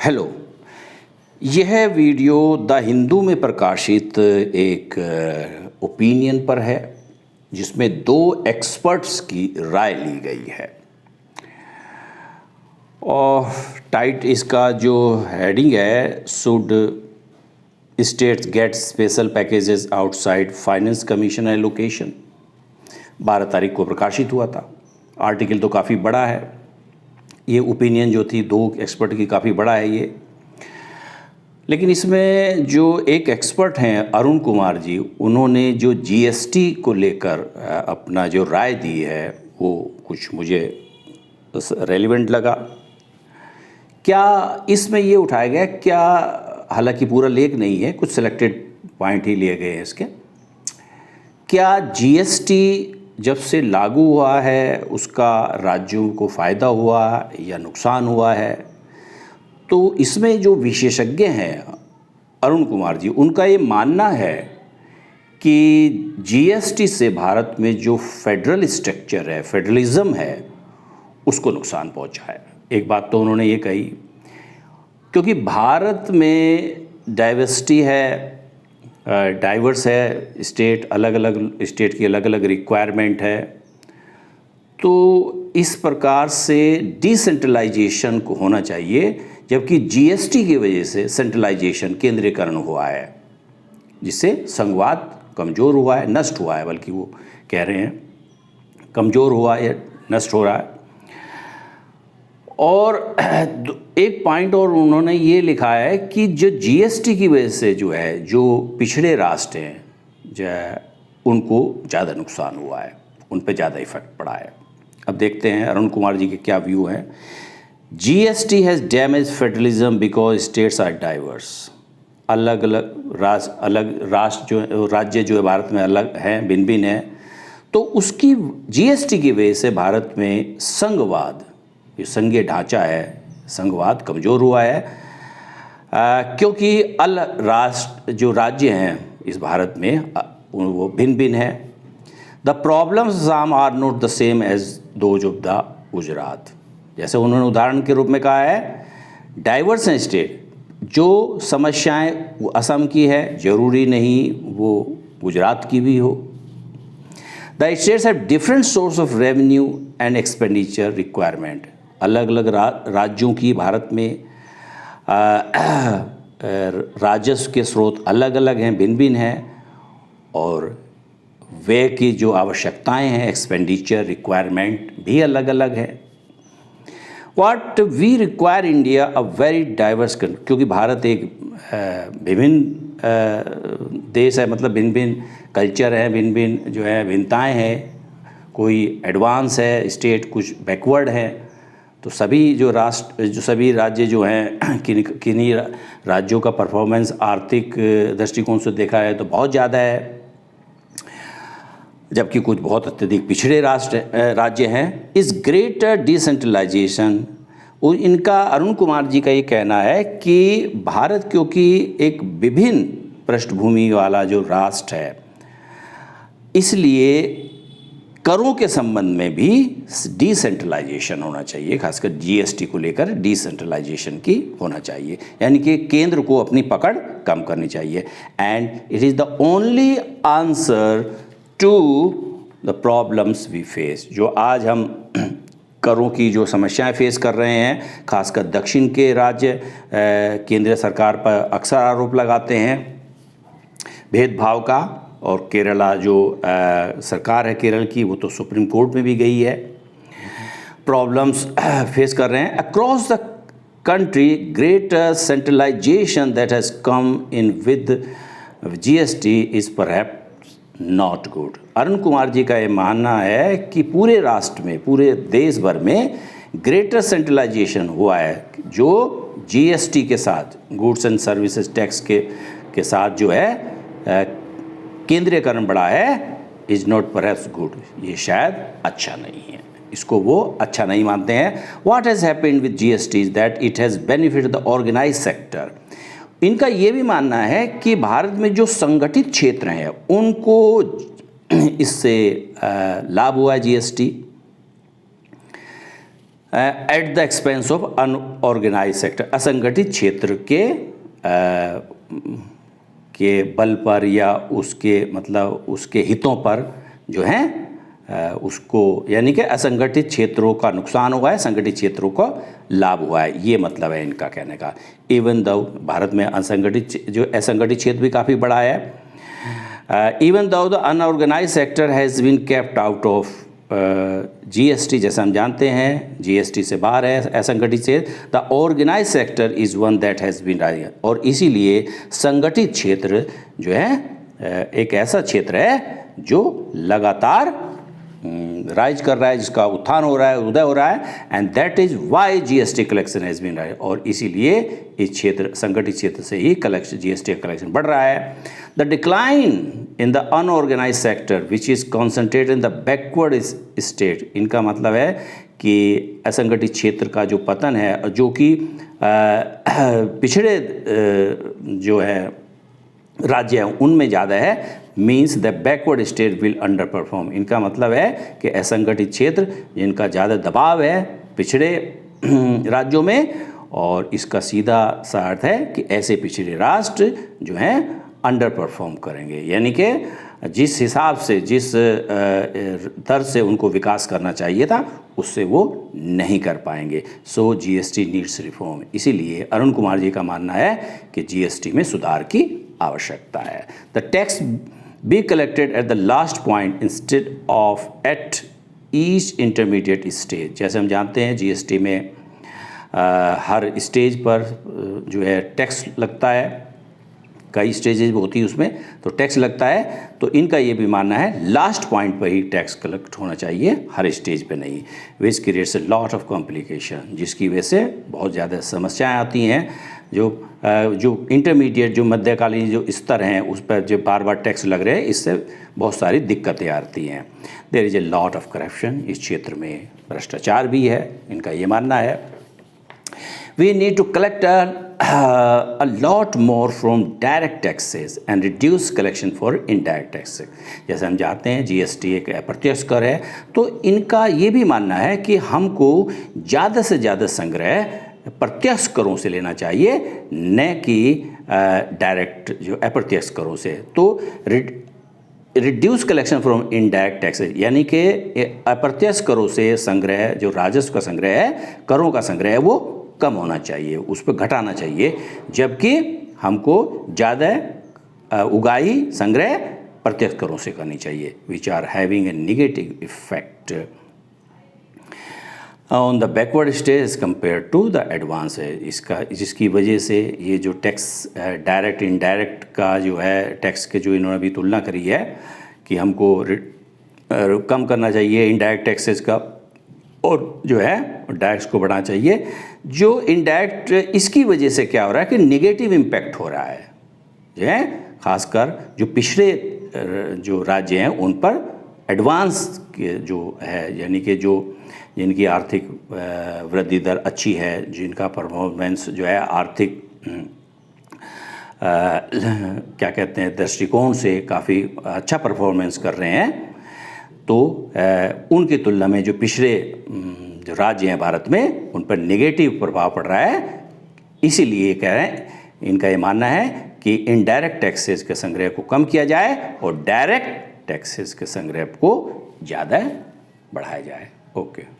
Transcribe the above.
Hello. यह video the Hindu में प्रकाशित एक ओपिनियन पर है जिसमें दो एक्सपर्ट्स की राय ली गई है और टाइट इसका जो हेडिंग है, should states gate special packages outside finance commission allocation. 12 तारीख को प्रकाशित हुआ था। आर्टिकल तो काफ़ी बड़ा है, ये ओपिनियन जो थी दो एक्सपर्ट की काफ़ी बड़ा है ये। लेकिन इसमें जो एक एक्सपर्ट हैं अरुण कुमार जी, उन्होंने जो जीएसटी को लेकर अपना जो राय दी है वो कुछ मुझे रेलिवेंट लगा। क्या इसमें ये उठाया गया, क्या हालांकि पूरा लेख नहीं है, कुछ सिलेक्टेड पॉइंट ही लिए गए हैं इसके। क्या जीएसटी जब से लागू हुआ है उसका राज्यों को फ़ायदा हुआ या नुकसान हुआ है? तो इसमें जो विशेषज्ञ हैं अरुण कुमार जी, उनका ये मानना है कि जीएसटी से भारत में जो फेडरल स्ट्रक्चर है, फेडरलिज्म है, उसको नुकसान पहुंचा है। एक बात तो उन्होंने ये कही, क्योंकि भारत में डाइवर्सिटी है, डाइवर्स है स्टेट, अलग अलग स्टेट की अलग अलग रिक्वायरमेंट है। तो इस प्रकार से डिसेंट्रलाइजेशन को होना चाहिए, जबकि जीएसटी की वजह से सेंट्रलाइजेशन, केंद्रीकरण हुआ है, जिससे संघवाद कमज़ोर हुआ है, नष्ट हुआ है, बल्कि वो कह रहे हैं कमज़ोर हुआ है, नष्ट हो रहा है। और एक पॉइंट और उन्होंने ये लिखा है कि जो जीएसटी की वजह से जो है, जो पिछड़े राष्ट्र हैं उनको ज़्यादा नुकसान हुआ है, उन पे ज़्यादा इफेक्ट पड़ा है। अब देखते हैं अरुण कुमार जी के क्या व्यू हैं। GST has damage federalism because states are diverse. अलग राष्ट्र जो राज्य जो है भारत में अलग हैं, भिन्न भिन्न हैं, तो उसकी जीएसटी की वजह से भारत में संघवाद, ये संघीय ढांचा है, संघवाद कमज़ोर हुआ है, क्योंकि राष्ट्र जो राज्य हैं इस भारत में वो भिन्न भिन्न हैं। The problems some are not the same as those of the Gujarat. जैसे उन्होंने उदाहरण के रूप में कहा है, डाइवर्स हैं स्टेट, जो समस्याएं असम की है जरूरी नहीं वो गुजरात की भी हो। The states have different source of revenue and expenditure requirement. अलग अलग राज्यों की भारत में राजस्व के स्रोत अलग अलग हैं, भिन्न भिन्न हैं, और व्यय की जो आवश्यकताएं हैं, एक्सपेंडिचर रिक्वायरमेंट भी अलग अलग है। What we require India a very diverse country, क्योंकि भारत एक विभिन्न देश है, मतलब भिन्न भिन्न कल्चर है, भिन्न भिन्न जो है भिन्नताएँ हैं, कोई एडवांस है स्टेट, कुछ बैकवर्ड है। तो सभी जो सभी राज्य जो हैं, किन्हीं राज्यों का परफॉर्मेंस आर्थिक दृष्टिकोण से देखा है तो बहुत ज़्यादा है, जबकि कुछ बहुत अत्यधिक पिछड़े राज्य हैं। इस ग्रेटर डिसेंट्रलाइजेशन, और इनका अरुण कुमार जी का ये कहना है कि भारत क्योंकि एक विभिन्न पृष्ठभूमि वाला जो राष्ट्र है, इसलिए करों के संबंध में भी डिसेंट्रलाइजेशन होना चाहिए, खासकर जीएसटी को लेकर डिसेंट्रलाइजेशन की होना चाहिए, यानी कि केंद्र को अपनी पकड़ कम करनी चाहिए। And it is the only answer to the problems we face. जो आज हम करों की जो समस्याएं फेस कर रहे हैं, खासकर दक्षिण के राज्य केंद्र सरकार पर अक्सर आरोप लगाते हैं भेदभाव का, और केरला जो सरकार है केरल की, वो तो सुप्रीम कोर्ट में भी गई है, प्रॉब्लम्स फेस कर रहे हैं। Across the country greater centralisation that has come in with GST is perhaps not good. Arun Kumar ji का ये मानना है कि पूरे राष्ट्र में, पूरे देश भर में ग्रेटर सेंट्रलाइजेशन हुआ है, जो जीएसटी के साथ, गुड्स एंड सर्विसेज टैक्स के साथ जो है केंद्रीयकरण बढ़ा है, इज़ नॉट परहैप्स गुड। ये शायद अच्छा नहीं है, इसको वो अच्छा नहीं मानते हैं। What has happened with GST is that it has benefited the organise sector. इनका ये भी मानना है कि भारत में जो संगठित क्षेत्र हैं उनको इससे लाभ हुआ है GST. At the expense of unorganise sector, असंगठित क्षेत्र के बल पर या उसके मतलब उसके हितों पर जो है उसको, यानी कि असंगठित क्षेत्रों का नुकसान हुआ है, संगठित क्षेत्रों को लाभ हुआ है, ये मतलब है इनका कहने का। इवन दो भारत में असंगठित क्षेत्र भी काफ़ी बड़ा है। Even though the unorganise sector has been kept out of GST, जैसे हम जानते हैं जीएसटी से बाहर है असंगठित क्षेत्र, the organise sector is one that has been, और इसीलिए संगठित क्षेत्र जो है एक ऐसा क्षेत्र है जो लगातार राइज कर रहा है, जिसका उत्थान हो रहा है, उदय हो रहा है, and that is why GST collection has been rise, और इसीलिए इस क्षेत्र संगठित क्षेत्र से ही जीएसटी कलेक्शन बढ़ रहा है। The decline in the unorganise sector which is concentrated in the backward state, इनका मतलब है कि असंगठित क्षेत्र का जो पतन है, जो कि पिछड़े जो है राज्य हैं उनमें ज़्यादा है, means the backward state will under perform, इनका मतलब है कि असंगठित क्षेत्र जिनका ज़्यादा दबाव है पिछड़े राज्यों में, और इसका सीधा सा अर्थ है कि ऐसे पिछड़े राष्ट्र जो हैं अंडर परफॉर्म करेंगे, यानी कि जिस हिसाब से जिस दर से उनको विकास करना चाहिए था उससे वो नहीं कर पाएंगे। सो जीएसटी नीड्स रिफॉर्म, इसीलिए अरुण कुमार जी का मानना है कि जीएसटी में सुधार की आवश्यकता है। The tax be collected at the last point instead of at each intermediate stage, जैसे हम जानते हैं जीएसटी में हर स्टेज पर जो है टैक्स लगता है, कई स्टेजेज होती है उसमें तो टैक्स लगता है, तो इनका ये भी मानना है लास्ट पॉइंट पर ही टैक्स कलेक्ट होना चाहिए, हर स्टेज पे नहीं, which creates a lot of complication, जिसकी वजह से बहुत ज़्यादा समस्याएं आती हैं। जो इंटरमीडिएट जो मध्यकालीन जो स्तर हैं उस पर जो बार बार टैक्स लग रहे हैं, इससे बहुत सारी दिक्कतें आती हैं। There is a lot of corruption, इस क्षेत्र में भ्रष्टाचार भी है, इनका ये मानना है। We need to collect a lot more from direct taxes and reduce collection for indirect taxes। जैसे हम जानते हैं जीएसटी एक अप्रत्यक्ष कर है, तो इनका ये भी मानना है कि हमको ज़्यादा से ज़्यादा संग्रह प्रत्यक्ष करों से लेना चाहिए, न कि डायरेक्ट जो अप्रत्यक्ष करों से। तो reduce collection from indirect taxes, यानी कि अप्रत्यक्ष करों से संग्रह, जो राजस्व का संग्रह है, करों का संग्रह है, वो कम होना चाहिए, उस पर घटाना चाहिए, जबकि हमको ज़्यादा उगाही संग्रह प्रत्यक्ष करों से करनी चाहिए, which are having a negative effect on the backward stage compare to the advance है। इसका जिसकी वजह से ये जो टैक्स डायरेक्ट इनडायरेक्ट का जो है टैक्स के जो इन्होंने अभी तुलना करी है कि हमको कम करना चाहिए इनडायरेक्ट टैक्सेस का, और जो है डायरेक्ट को बढ़ाना चाहिए। जो इनडायरेक्ट, इसकी वजह से क्या हो रहा है कि निगेटिव इम्पैक्ट हो रहा है, जो है खासकर जो पिछड़े जो राज्य हैं उन पर एडवांस के जो है, यानी कि जो जिनकी आर्थिक वृद्धि दर अच्छी है, जिनका परफॉर्मेंस जो है आर्थिक क्या कहते हैं दृष्टिकोण से काफ़ी अच्छा परफॉर्मेंस कर रहे हैं, तो उनकी तुलना में जो पिछड़े जो राज्य हैं भारत में उन पर नेगेटिव प्रभाव पड़ रहा है। इसीलिए कह रहे हैं, इनका ये मानना है कि इनडायरेक्ट टैक्सेस के संग्रह को कम किया जाए और डायरेक्ट टैक्सेस के संग्रह को ज़्यादा बढ़ाया जाए। ओके।